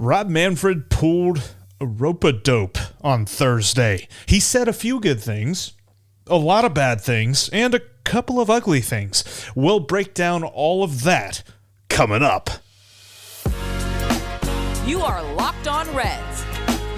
Rob Manfred pulled a rope-a-dope on Thursday. He said a few good things, a lot of bad things, and a couple of ugly things. We'll break down all of that coming up. You are Locked On Reds,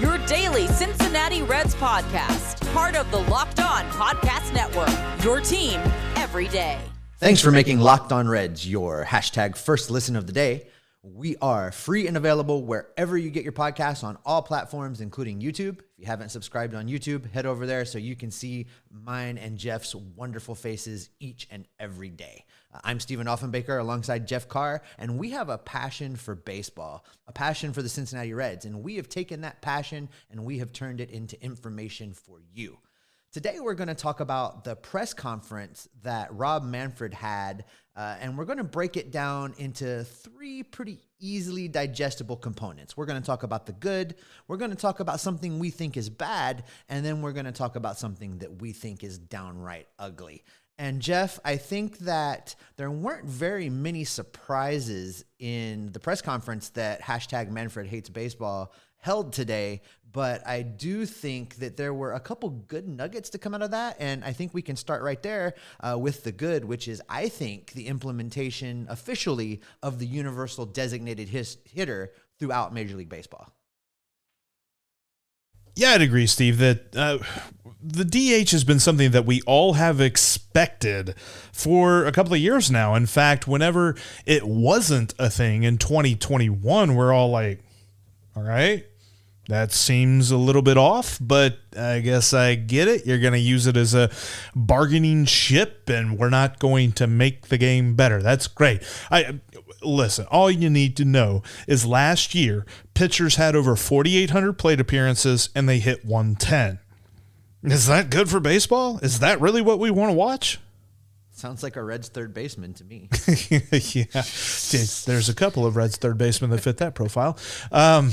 your daily Cincinnati Reds podcast, part of the Locked On Podcast Network, your team every day. Thanks for making Locked On Reds your hashtag first listen of the day. We are free and available wherever you get your podcasts on all platforms, including YouTube. If you haven't subscribed on YouTube, head over there so you can see mine and Jeff's wonderful faces each and every day. I'm Stephen Offenbaker alongside Jeff Carr, and we have a passion for baseball, a passion for the Cincinnati Reds, and we have taken that passion and we have turned it into information for you. Today, we're going to talk about the press conference that Rob Manfred had, and we're going to break it down into three pretty easily digestible components. We're going to talk about the good, we're going to talk about something we think is bad, and then we're going to talk about something that we think is downright ugly. And Jeff, I think that there weren't very many surprises in the press conference that hashtag Manfred Hates Baseball held today, but I do think that there were a couple good nuggets to come out of that, and I think we can start right there with the good, which is, I think, the implementation officially of the universal designated hitter throughout Major League Baseball. Yeah, I'd agree, Steve, that the DH has been something that we all have expected for a couple of years now. In fact, whenever it wasn't a thing in 2021, we're all like, all right, that seems a little bit off, but I guess I get it. You're going to use it as a bargaining chip, and we're not going to make the game better. That's great. Listen, all you need to know is last year, pitchers had over 4,800 plate appearances, and they hit 110. Is that good for baseball? Is that really what we want to watch? Sounds like a Reds third baseman to me. Yeah, there's a couple of Reds third basemen that fit that profile. I'm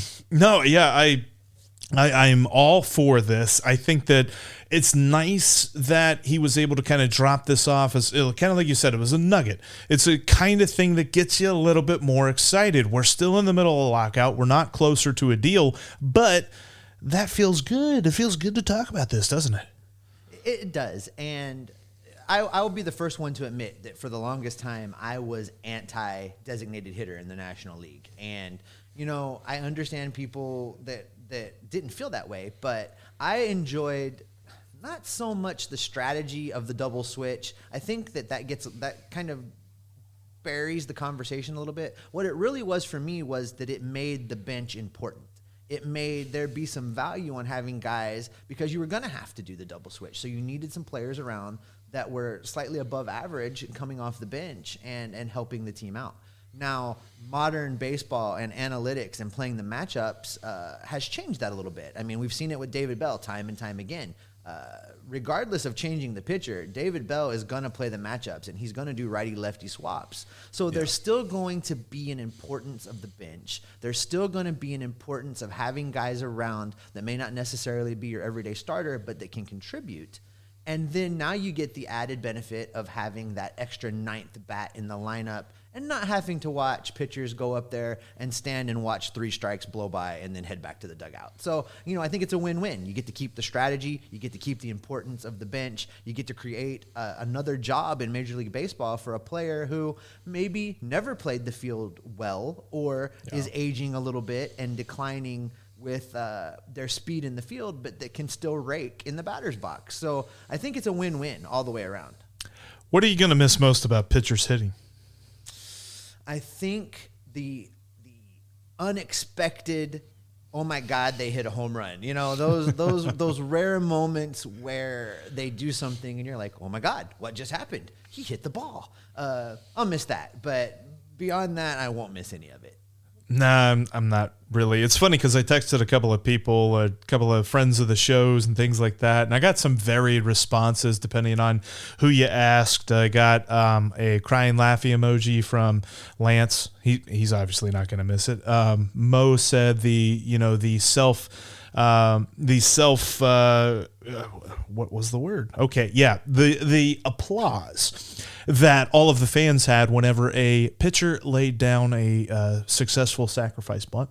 all for this. I think that it's nice that he was able to kind of drop this off as kind of like you said, it was a nugget. It's a kind of thing that gets you a little bit more excited. We're still in the middle of lockout. We're not closer to a deal, but that feels good. It feels good to talk about this, doesn't it? It does. And I will be the first one to admit that for the longest time, I was anti-designated hitter in the National League. And, you know, I understand people that didn't feel that way, but I enjoyed not so much the strategy of the double switch. I think that kind of buries the conversation a little bit. What it really was for me was that it made the bench important. It made there be some value on having guys, because you were going to have to do the double switch. So you needed some players around that were slightly above average and coming off the bench and helping the team out. Now, modern baseball and analytics and playing the matchups has changed that a little bit. I mean, we've seen it with David Bell time and time again. Regardless of changing the pitcher, David Bell is going to play the matchups, and he's going to do righty-lefty swaps. So there's still going to be an importance of the bench. There's still going to be an importance of having guys around that may not necessarily be your everyday starter, but that can contribute. And then now you get the added benefit of having that extra ninth bat in the lineup and not having to watch pitchers go up there and stand and watch three strikes blow by and then head back to the dugout. So, you know, I think it's a win-win. You get to keep the strategy. You get to keep the importance of the bench. You get to create another job in Major League Baseball for a player who maybe never played the field well or is aging a little bit and declining with their speed in the field, but that can still rake in the batter's box. So I think it's a win-win all the way around. What are you going to miss most about pitchers hitting? I think the unexpected, oh my God, they hit a home run. You know, those rare moments where they do something and you're like, oh my God, what just happened? He hit the ball. I'll miss that, but beyond that, I won't miss any of it. Nah, I'm not really. It's funny because I texted a couple of people, a couple of friends of the shows and things like that, and I got some varied responses depending on who you asked. I got a crying laughy emoji from Lance. He's obviously not going to miss it. Mo said the self what was the word? Okay, yeah, the applause that all of the fans had whenever a pitcher laid down a successful sacrifice bunt.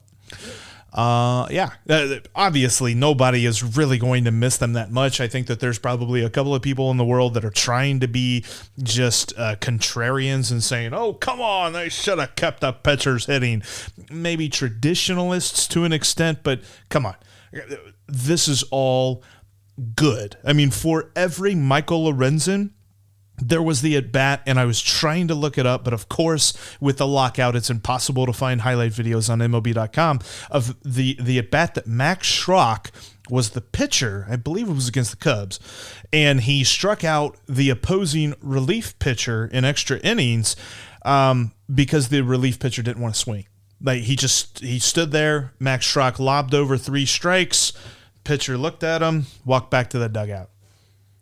Obviously nobody is really going to miss them that much. I think that there's probably a couple of people in the world that are trying to be just contrarians and saying, oh, come on, they should have kept the pitchers hitting. Maybe traditionalists to an extent, but come on. This is all good. I mean, for every Michael Lorenzen, there was the at-bat, and I was trying to look it up, but of course, with the lockout, it's impossible to find highlight videos on MLB.com of the at-bat that Max Schrock was the pitcher. I believe it was against the Cubs, and he struck out the opposing relief pitcher in extra innings because the relief pitcher didn't want to swing. Like he stood there, Max Schrock lobbed over 3 strikes, pitcher looked at him, walked back to the dugout.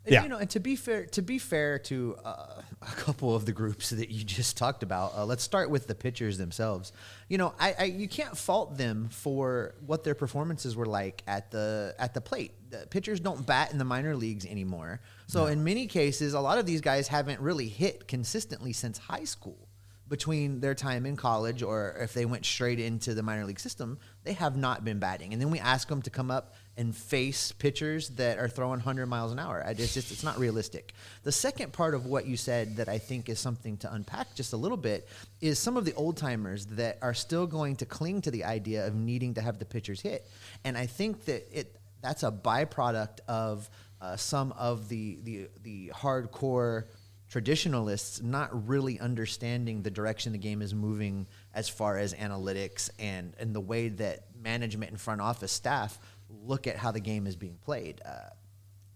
Yeah. And to be fair to a couple of the groups that you just talked about, let's start with the pitchers themselves. You can't fault them for what their performances were like at the plate. The pitchers don't bat in the minor leagues anymore. So in many cases, a lot of these guys haven't really hit consistently since high school. Between their time in college or if they went straight into the minor league system, they have not been batting. And then we ask them to come up and face pitchers that are throwing 100 miles an hour. It's not realistic. The second part of what you said that I think is something to unpack just a little bit is some of the old timers that are still going to cling to the idea of needing to have the pitchers hit. And I think that that's a byproduct of some of the hardcore traditionalists not really understanding the direction the game is moving as far as analytics and the way that management and front office staff look at how the game is being played.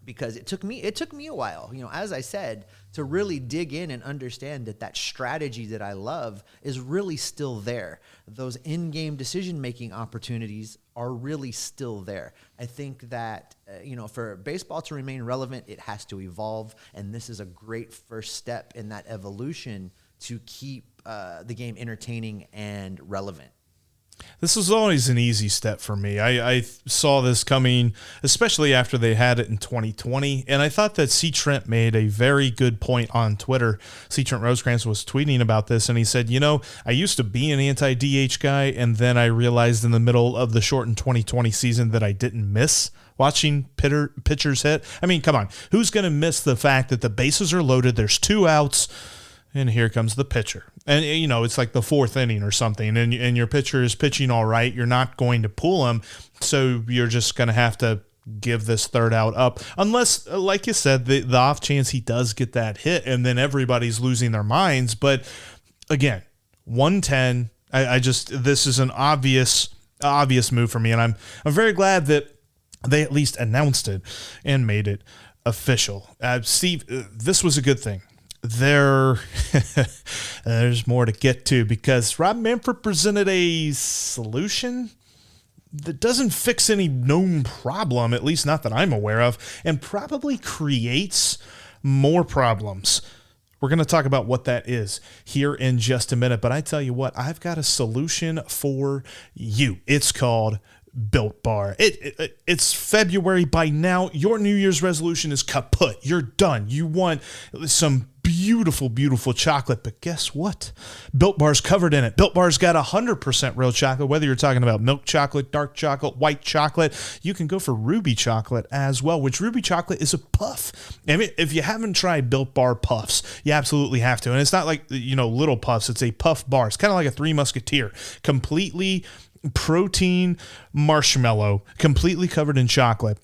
Because it took me a while, as I said, to really dig in and understand that strategy that I love is really still there. Those in-game decision-making opportunities are really still there. I think that, for baseball to remain relevant, it has to evolve, and this is a great first step in that evolution to keep the game entertaining and relevant. This was always an easy step for me. I saw this coming, especially after they had it in 2020, and I thought that C. Trent made a very good point on Twitter. C. Trent Rosecrans was tweeting about this, and he said, I used to be an anti-DH guy, and then I realized in the middle of the shortened 2020 season that I didn't miss watching pitchers hit. I mean, come on. Who's going to miss the fact that the bases are loaded, there's 2 outs, and here comes the pitcher. And, it's like the 4th inning or something, and your pitcher is pitching all right. You're not going to pull him, so you're just going to have to give this 3rd out up. Unless, like you said, the off chance he does get that hit, and then everybody's losing their minds. But, again, 110, this is an obvious move for me, and I'm very glad that they at least announced it and made it official. Steve, this was a good thing. There's more to get to because Rob Manfred presented a solution that doesn't fix any known problem, at least not that I'm aware of, and probably creates more problems. We're going to talk about what that is here in just a minute, but I tell you what, I've got a solution for you. It's called Built Bar. It's February by now. Your New Year's resolution is kaput. You're done. You want some beautiful, beautiful chocolate, but guess what? Built Bar's covered in it. Built Bar's got 100% real chocolate, whether you're talking about milk chocolate, dark chocolate, white chocolate. You can go for ruby chocolate as well, which ruby chocolate is a puff. I mean, if you haven't tried Built Bar puffs, you absolutely have to. And it's not like, little puffs. It's a puff bar. It's kind of like a Three Musketeer. Completely protein marshmallow, completely covered in chocolate.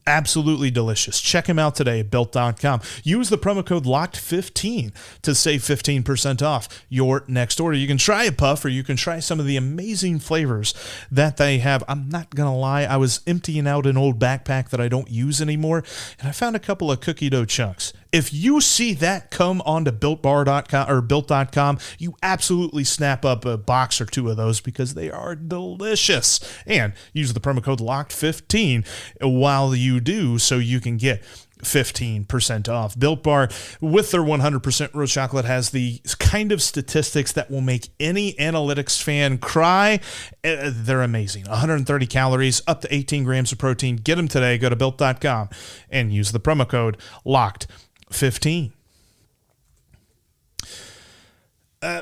Absolutely delicious. Check them out today at Built.com. Use the promo code LOCKED15 to save 15% off your next order. You can try a puff or you can try some of the amazing flavors that they have. I'm not going to lie. I was emptying out an old backpack that I don't use anymore, and I found a couple of cookie dough chunks. If you see that come onto BuiltBar.com or Built.com, you absolutely snap up a box or 2 of those because they are delicious. And use the promo code LOCKED15 while you do so you can get 15% off. Built Bar, with their 100% real chocolate, has the kind of statistics that will make any analytics fan cry. They're amazing. 130 calories, up to 18 grams of protein. Get them today. Go to Built.com and use the promo code LOCKED15.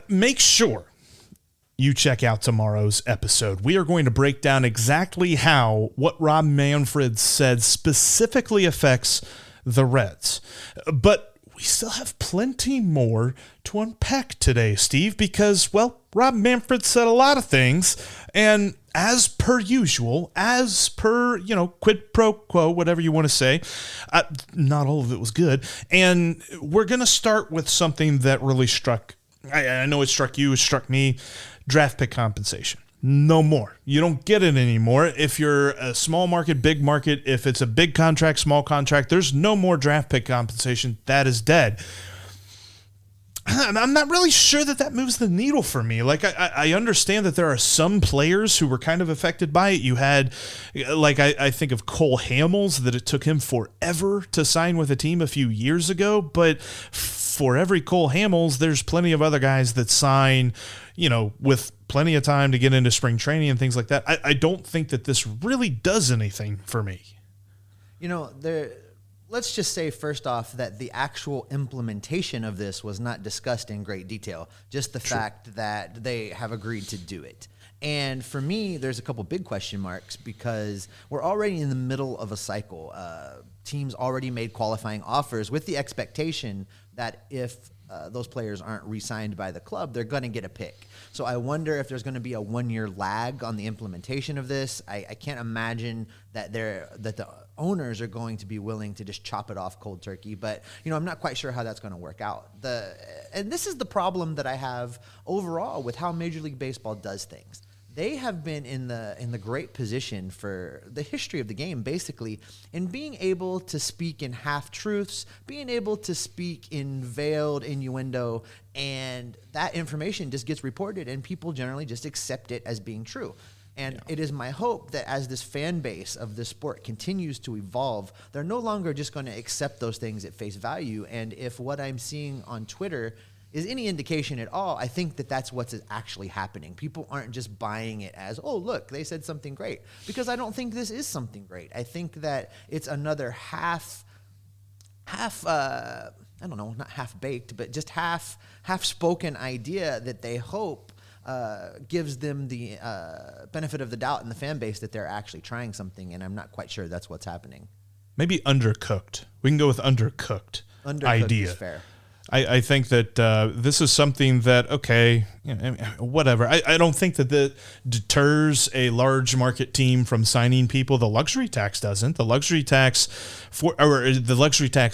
Make sure you check out tomorrow's episode. We are going to break down exactly how what Rob Manfred said specifically affects the Reds. But we still have plenty more to unpack today, Steve, because, well, Rob Manfred said a lot of things, and as per usual, as per, quid pro quo, whatever you want to say, not all of it was good. And we're going to start with something that really struck, I know it struck you, it struck me, draft pick compensation. No more. You don't get it anymore. If you're a small market, big market, if it's a big contract, small contract, there's no more draft pick compensation. That is dead. I'm not really sure that moves the needle for me. Like, I understand that there are some players who were kind of affected by it. You had, like, I think of Cole Hamels, that it took him forever to sign with a team a few years ago. But for every Cole Hamels, there's plenty of other guys that sign, with plenty of time to get into spring training and things like that. I don't think that this really does anything for me. Let's just say first off that the actual implementation of this was not discussed in great detail, just the fact that they have agreed to do it. And for me, there's a couple big question marks because we're already in the middle of a cycle. Teams already made qualifying offers with the expectation that if those players aren't re-signed by the club, they're going to get a pick. So I wonder if there's going to be a 1-year lag on the implementation of this. I can't imagine that the owners are going to be willing to just chop it off cold turkey. But, I'm not quite sure how that's going to work out. And this is the problem that I have overall with how Major League Baseball does things. They have been in the great position for the history of the game, basically, in being able to speak in half-truths, being able to speak in veiled innuendo, and that information just gets reported, and people generally just accept it as being true. And it is my hope that as this fan base of this sport continues to evolve, they're no longer just going to accept those things at face value. And if what I'm seeing on Twitter is any indication at all, I think that that's what's actually happening. People aren't just buying it as, oh, look, they said something great. Because I don't think this is something great. I think that it's another I don't know, not half-baked, but just half-spoken idea that they hope gives them the benefit of the doubt in the fan base that they're actually trying something, and I'm not quite sure that's what's happening. Maybe undercooked. We can go with undercooked idea. Is fair. I think that this is something that, okay, whatever. I don't think that deters a large market team from signing people. The luxury tax doesn't. The luxury tax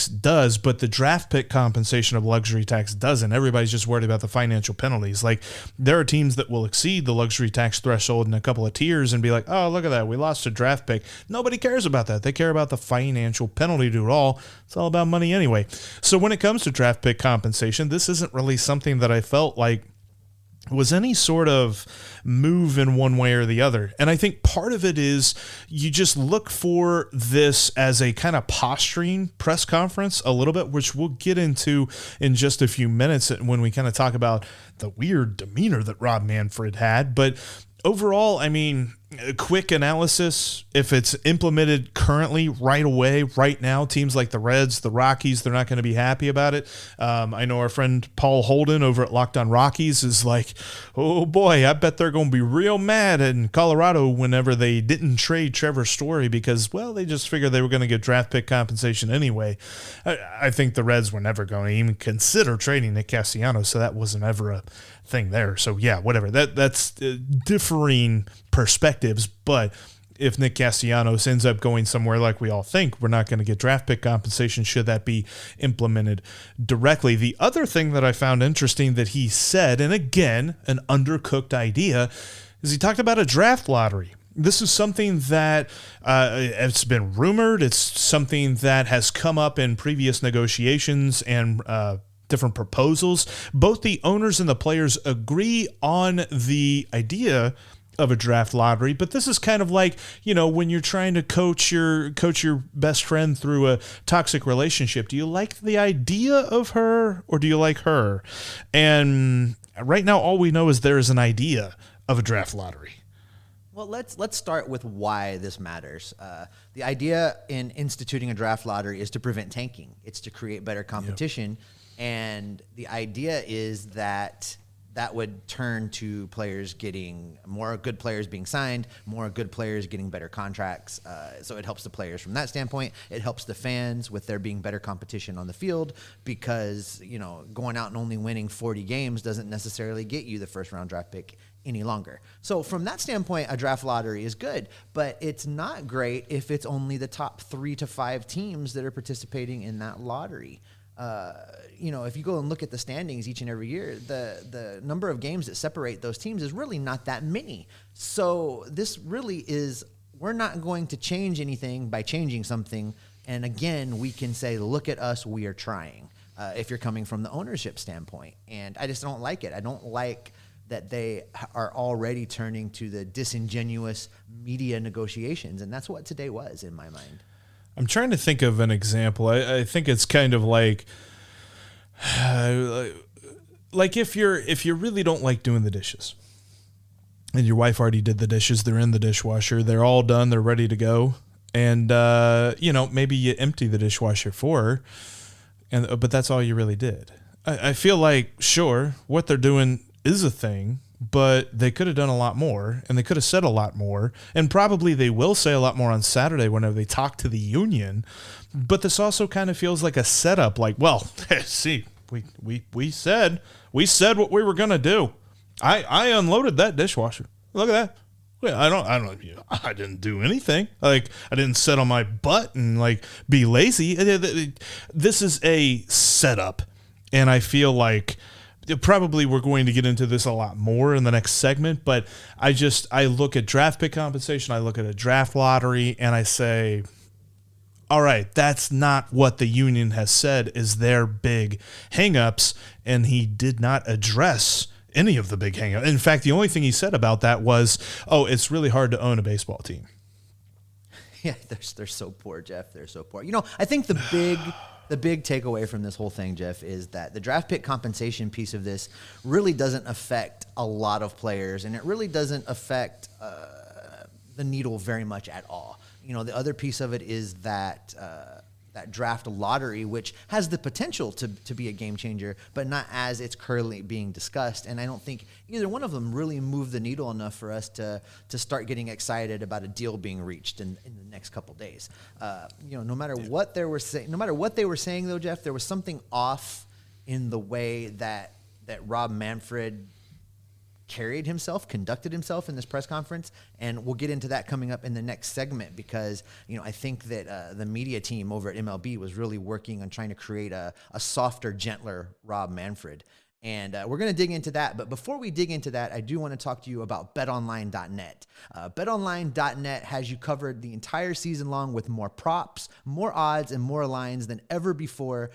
does, but the draft pick compensation of luxury tax doesn't. Everybody's just worried about the financial penalties. Like, there are teams that will exceed the luxury tax threshold in a couple of tiers and be like, oh, look at that, we lost a draft pick. Nobody cares about that. They care about the financial penalty to it all. It's all about money anyway. So when it comes to draft pick compensation, this isn't really something that I felt like was any sort of move in one way or the other. And I think part of it is you just look for this as a kind of posturing press conference a little bit, which we'll get into in just a few minutes when we kind of talk about the weird demeanor that Rob Manfred had. But overall, I mean, a quick analysis, if it's implemented currently, right away, right now, teams like the Reds, the Rockies, they're not going to be happy about it. I know our friend Paul Holden over at Locked On Rockies is like, oh boy, I bet they're going to be real mad in Colorado whenever they didn't trade Trevor Story because, well, they just figured they were going to get draft pick compensation anyway. I think the Reds were never going to even consider trading Nick Castellanos, so that wasn't ever a thing there. So yeah, whatever. That's differing perspectives, but if Nick Castellanos ends up going somewhere like we all think, we're not going to get draft pick compensation should that be implemented directly. The other thing that I found interesting that he said, and again, an undercooked idea, is he talked about a draft lottery. This is something that it's been rumored. It's something that has come up in previous negotiations and different proposals. Both the owners and the players agree on the idea of a draft lottery, but this is kind of like, when you're trying to coach your best friend through a toxic relationship. Do you like the idea of her or do you like her? And right now, all we know is there is an idea of a draft lottery. Well, let's start with why this matters. The idea in instituting a draft lottery is to prevent tanking. It's to create better competition. Yep. And the idea is that that would turn to players getting more good players being signed, more good players getting better contracts. So it helps the players from that standpoint. It helps the fans with there being better competition on the field because, going out and only winning 40 games doesn't necessarily get you the first round draft pick any longer. So from that standpoint, a draft lottery is good, but it's not great if it's only the top 3 to 5 teams that are participating in that lottery. If you go and look at the standings each and every year, the number of games that separate those teams is really not that many. So this really is, we're not going to change anything by changing something. And again, we can say, look at us, we are trying, if you're coming from the ownership standpoint. And I just don't like it. I don't like that they are already turning to the disingenuous media negotiations. And that's what today was in my mind. I'm trying to think of an example. I think it's kind of like if you really don't like doing the dishes and your wife already did the dishes, they're in the dishwasher, they're all done, they're ready to go. And, maybe you empty the dishwasher for her, but that's all you really did. I feel like, sure, what they're doing is a thing, but they could have done a lot more, and they could have said a lot more, and probably they will say a lot more on Saturday whenever they talk to the union. But this also kind of feels like a setup, like, well, see, we said what we were gonna do. I unloaded that dishwasher. Look at that. Well, I didn't do anything. Like, I didn't sit on my butt and be lazy. This is a setup, and I feel like probably we're going to get into this a lot more in the next segment, but I look at draft pick compensation, I look at a draft lottery, and I say, all right, that's not what the union has said is their big hangups, and he did not address any of the big hangups. In fact, the only thing he said about that was, it's really hard to own a baseball team. Yeah, they're so poor, Jeff. They're so poor. I think the big takeaway from this whole thing, Jeff, is that the draft pick compensation piece of this really doesn't affect a lot of players, and it really doesn't affect the needle very much at all. The other piece of it is that that draft lottery, which has the potential to be a game changer, but not as it's currently being discussed. And I don't think either one of them really moved the needle enough for us to start getting excited about a deal being reached in the next couple days. No matter what they were saying, though, Jeff, there was something off in the way that Rob Manfred conducted himself in this press conference. And we'll get into that coming up in the next segment because, I think that the media team over at MLB was really working on trying to create a softer, gentler Rob Manfred. And we're going to dig into that. But before we dig into that, I do want to talk to you about betonline.net. Betonline.net has you covered the entire season long with more props, more odds, and more lines than ever before.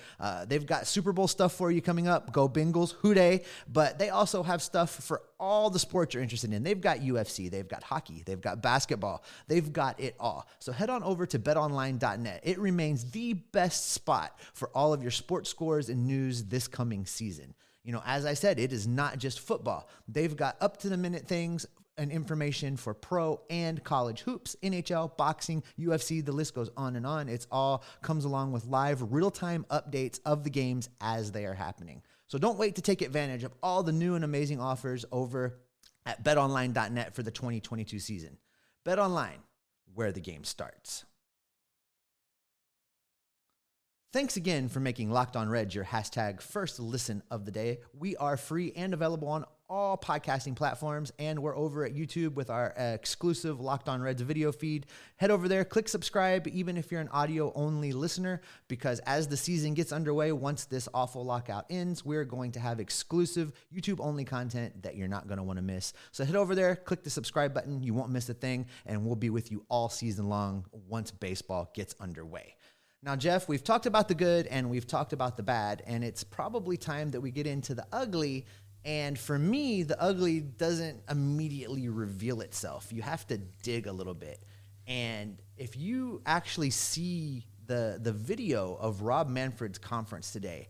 They've got Super Bowl stuff for you coming up. Go Bengals, hooday. But they also have stuff for all the sports you're interested in. They've got UFC, they've got hockey, they've got basketball. They've got it all. So head on over to betonline.net. It remains the best spot for all of your sports scores and news this coming season. As I said, it is not just football. They've got up-to-the-minute things and information for pro and college hoops, NHL, boxing, UFC, the list goes on and on. It's all comes along with live, real-time updates of the games as they are happening. So don't wait to take advantage of all the new and amazing offers over at betonline.net for the 2022 season. BetOnline, where the game starts. Thanks again for making Locked On Reds your hashtag first listen of the day. We are free and available on all podcasting platforms, and we're over at YouTube with our exclusive Locked On Reds video feed. Head over there, click subscribe, even if you're an audio-only listener, because as the season gets underway, once this awful lockout ends, we're going to have exclusive YouTube-only content that you're not going to want to miss. So head over there, click the subscribe button. You won't miss a thing, and we'll be with you all season long once baseball gets underway. Now, Jeff, we've talked about the good and we've talked about the bad, and it's probably time that we get into the ugly. And for me, the ugly doesn't immediately reveal itself. You have to dig a little bit. And if you actually see the video of Rob Manfred's conference today,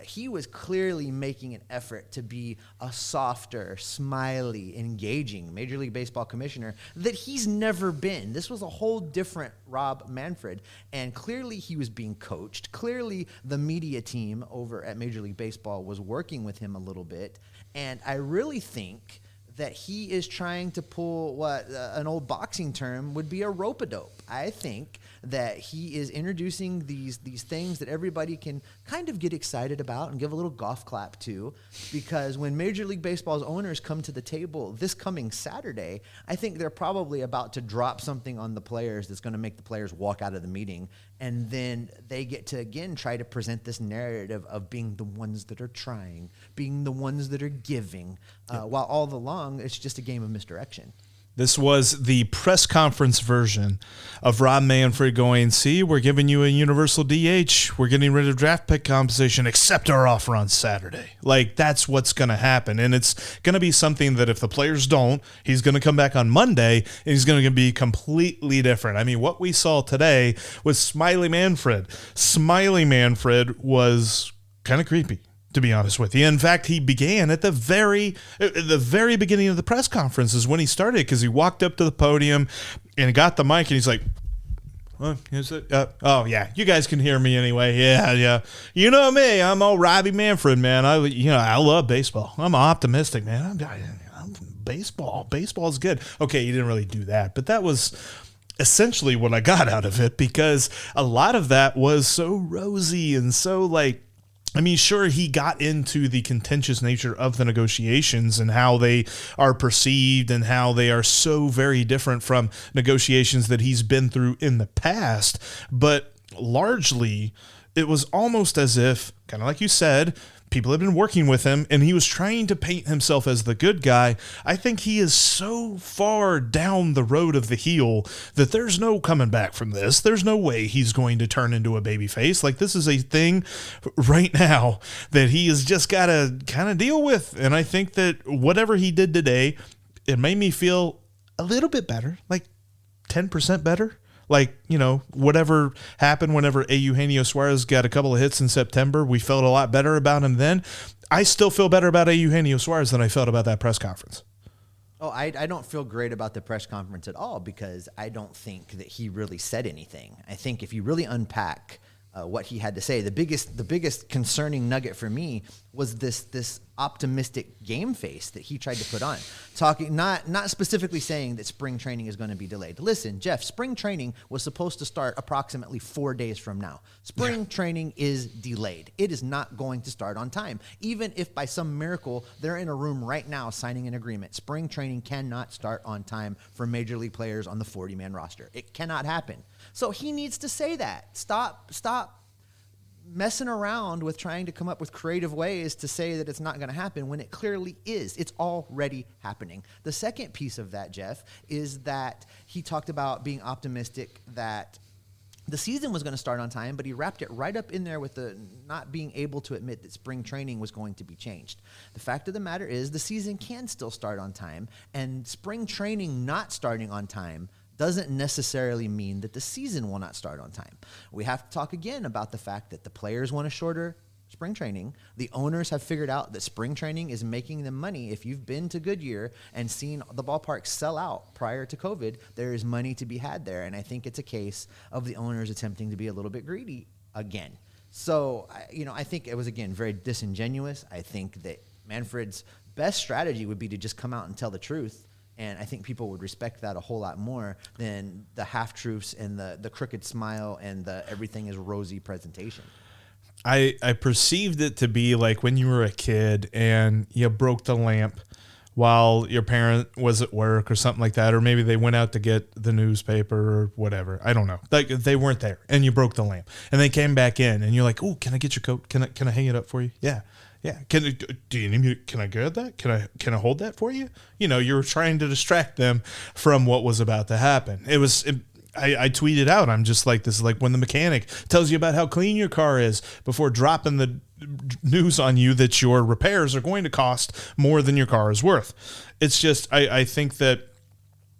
He was clearly making an effort to be a softer, smiley, engaging Major League Baseball commissioner that he's never been. This was a whole different Rob Manfred, and clearly he was being coached. Clearly the media team over at Major League Baseball was working with him a little bit, and I really think that he is trying to pull what an old boxing term would be a rope-a-dope. I think that he is introducing these things that everybody can kind of get excited about and give a little golf clap to, because when Major League Baseball's owners come to the table this coming Saturday, I think they're probably about to drop something on the players that's going to make the players walk out of the meeting, and then they get to, again, try to present this narrative of being the ones that are trying, being the ones that are giving, while all along it's just a game of misdirection. This was the press conference version of Rob Manfred going, see, we're giving you a universal DH. We're getting rid of draft pick compensation, accept our offer on Saturday. Like, that's what's going to happen. And it's going to be something that if the players don't, he's going to come back on Monday and he's going to be completely different. I mean, what we saw today was Smiley Manfred. Smiley Manfred was kind of creepy, to be honest with you. In fact, he began at the very beginning of the press conference is when he started, because he walked up to the podium and got the mic and he's like, oh yeah, you guys can hear me anyway. Yeah. You know me, I'm old Robbie Manfred, man. I love baseball. I'm optimistic, man. I'm baseball's good. Okay, you didn't really do that, but that was essentially what I got out of it, because a lot of that was so rosy and so sure, he got into the contentious nature of the negotiations and how they are perceived and how they are so very different from negotiations that he's been through in the past. But largely, it was almost as if, kind of like you said, people had been working with him and he was trying to paint himself as the good guy. I think he is so far down the road of the heel that there's no coming back from this. There's no way he's going to turn into a babyface. Like, this is a thing right now that he has just got to kind of deal with. And I think that whatever he did today, it made me feel a little bit better, like 10% better. Like, whatever happened whenever Eugenio Suarez got a couple of hits in September, we felt a lot better about him then. I still feel better about Eugenio Suarez than I felt about that press conference. Oh, I don't feel great about the press conference at all, because I don't think that he really said anything. I think if you really unpack what he had to say, the biggest concerning nugget for me was this optimistic game face that he tried to put on, talking not specifically saying that spring training is going to be delayed. Listen, Jeff, spring training was supposed to start approximately 4 days from now. Spring training is delayed. It is not going to start on time. Even if by some miracle they're in a room right now signing an agreement, spring training cannot start on time for major league players on the 40-man roster. It cannot happen. So he needs to say that. Stop messing around with trying to come up with creative ways to say that it's not going to happen when it clearly is. It's already happening. The second piece of that, Jeff, is that he talked about being optimistic that the season was going to start on time, but he wrapped it right up in there with the not being able to admit that spring training was going to be changed. The fact of the matter is the season can still start on time, and spring training not starting on time doesn't necessarily mean that the season will not start on time. We have to talk again about the fact that the players want a shorter spring training. The owners have figured out that spring training is making them money. If you've been to Goodyear and seen the ballpark sell out prior to COVID, there is money to be had there. And I think it's a case of the owners attempting to be a little bit greedy again. So, I think it was, again, very disingenuous. I think that Manfred's best strategy would be to just come out and tell the truth. And I think people would respect that a whole lot more than the half-truths and the crooked smile and the everything is rosy presentation. I perceived it to be like when you were a kid and you broke the lamp while your parent was at work or something like that, or maybe they went out to get the newspaper or whatever. I don't know. Like, they weren't there and you broke the lamp and they came back in and you're like, "Oh, can I get your coat? Can I hang it up for you?" Yeah. Can you need me? Can I get that? Can I hold that for you? You were trying to distract them from what was about to happen. I tweeted out, I'm just like, this is like when the mechanic tells you about how clean your car is before dropping the news on you that your repairs are going to cost more than your car is worth. It's just, I think that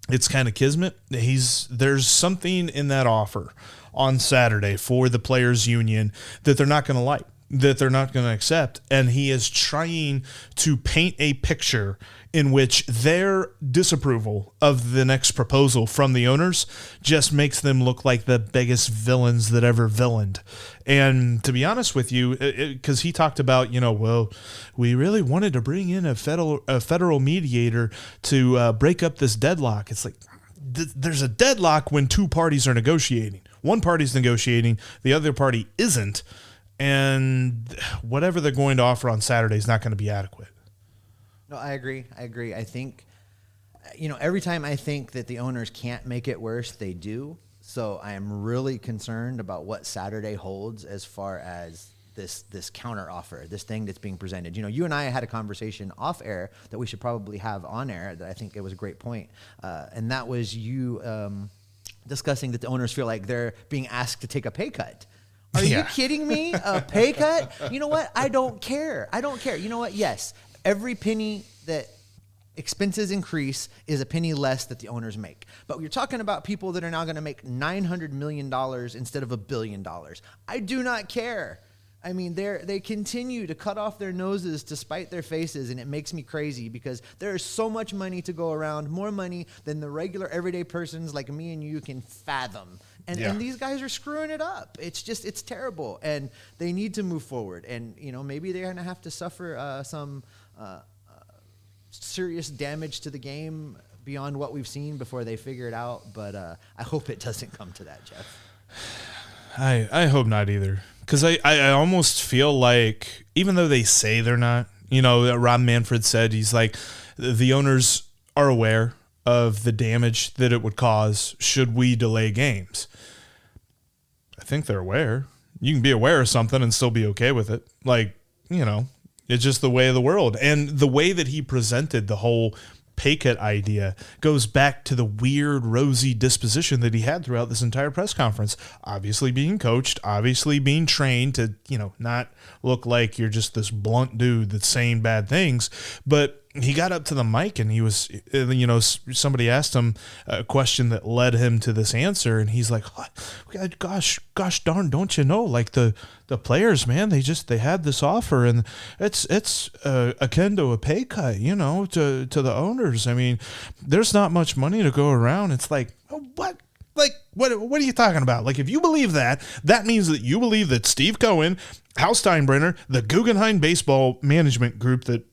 it's kind of kismet. There's something in that offer on Saturday for the players union that they're not going to like. that they're not going to accept. And he is trying to paint a picture in which their disapproval of the next proposal from the owners just makes them look like the biggest villains that ever villained. And to be honest with you, because he talked about, well, we really wanted to bring in a federal mediator to break up this deadlock. It's like, there's a deadlock when two parties are negotiating. One party's negotiating, the other party isn't. And whatever they're going to offer on Saturday is not going to be adequate. No, I agree. I think, every time I think that the owners can't make it worse, they do. So I am really concerned about what Saturday holds as far as this counter offer, this thing that's being presented. You and I had a conversation off air that we should probably have on air that I think it was a great point. And that was you discussing that the owners feel like they're being asked to take a pay cut. Are you kidding me? A pay cut? You know what? I don't care. You know what? Yes. Every penny that expenses increase is a penny less that the owners make. But you're talking about people that are now going to make $900 million instead of $1 billion. I do not care. I mean, they continue to cut off their noses to spite their faces, and it makes me crazy because there is so much money to go around, more money than the regular everyday persons like me and you can fathom. And these guys are screwing it up. It's terrible, and they need to move forward. And, maybe they're going to have to suffer some serious damage to the game beyond what we've seen before they figure it out. But I hope it doesn't come to that, Jeff. I hope not either. Because I almost feel like, even though they say they're not, Rob Manfred said, he's like, the owners are aware of the damage that it would cause should we delay games. I think they're aware. You can be aware of something and still be okay with it. Like, it's just the way of the world. And the way that he presented the whole pay cut idea goes back to the weird, rosy disposition that he had throughout this entire press conference. Obviously being coached, obviously being trained to, not look like you're just this blunt dude that's saying bad things. But he got up to the mic and he was, somebody asked him a question that led him to this answer. And he's like, oh, gosh darn, don't you know, like the players, man, they had this offer and it's akin to a pay cut, to the owners. I mean, there's not much money to go around. It's like, what? Like, what are you talking about? Like, if you believe that, that means that you believe that Steve Cohen, Hal Steinbrenner, the Guggenheim Baseball Management Group that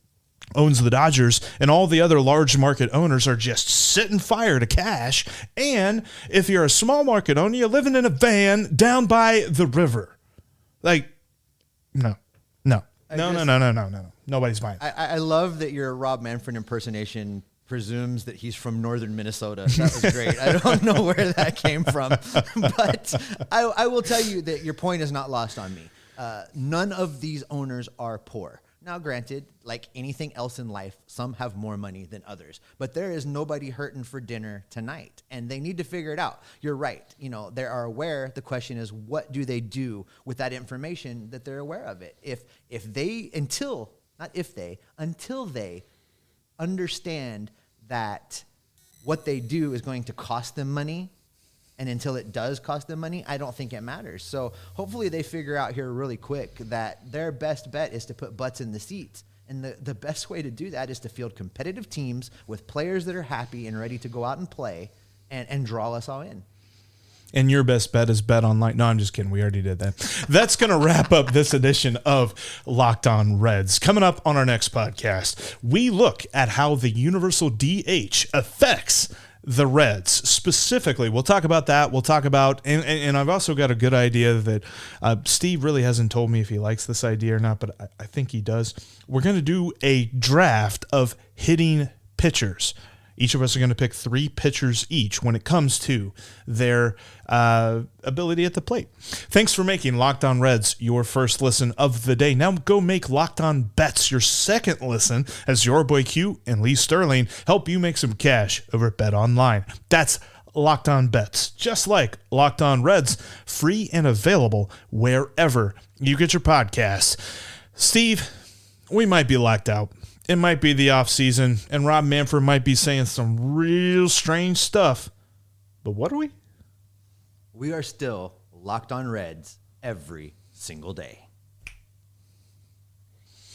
owns the Dodgers, and all the other large market owners are just sitting fire to cash. And if you're a small market owner, you're living in a van down by the river. Like, no. Nobody's buying. I love that your Rob Manfred impersonation presumes that he's from northern Minnesota. That was great. I don't know where that came from, but I will tell you that your point is not lost on me. None of these owners are poor. Now, granted, like anything else in life, some have more money than others, but there is nobody hurting for dinner tonight, and they need to figure it out. You're right. They are aware. The question is, what do they do with that information that they're aware of it? Until they understand that what they do is going to cost them money, and until it does cost them money, I don't think it matters. So hopefully they figure out here really quick that their best bet is to put butts in the seats. And the best way to do that is to field competitive teams with players that are happy and ready to go out and play and draw us all in. And your best bet is bet online. No, I'm just kidding. We already did that. That's going to wrap up this edition of Locked On Reds. Coming up on our next podcast, we look at how the universal DH affects the Reds specifically. We'll talk about that. We'll talk about, and I've also got a good idea that Steve really hasn't told me if he likes this idea or not, but I think he does. We're going to do a draft of hitting pitchers. Each of us are going to pick 3 pitchers each when it comes to their ability at the plate. Thanks for making Locked On Reds your first listen of the day. Now go make Locked On Bets your second listen as your boy Q and Lee Sterling help you make some cash over at Bet Online. That's Locked On Bets, just like Locked On Reds, free and available wherever you get your podcasts. Steve, we might be locked out. It might be the off season, and Rob Manfred might be saying some real strange stuff. But what are we? We are still Locked On Reds every single day.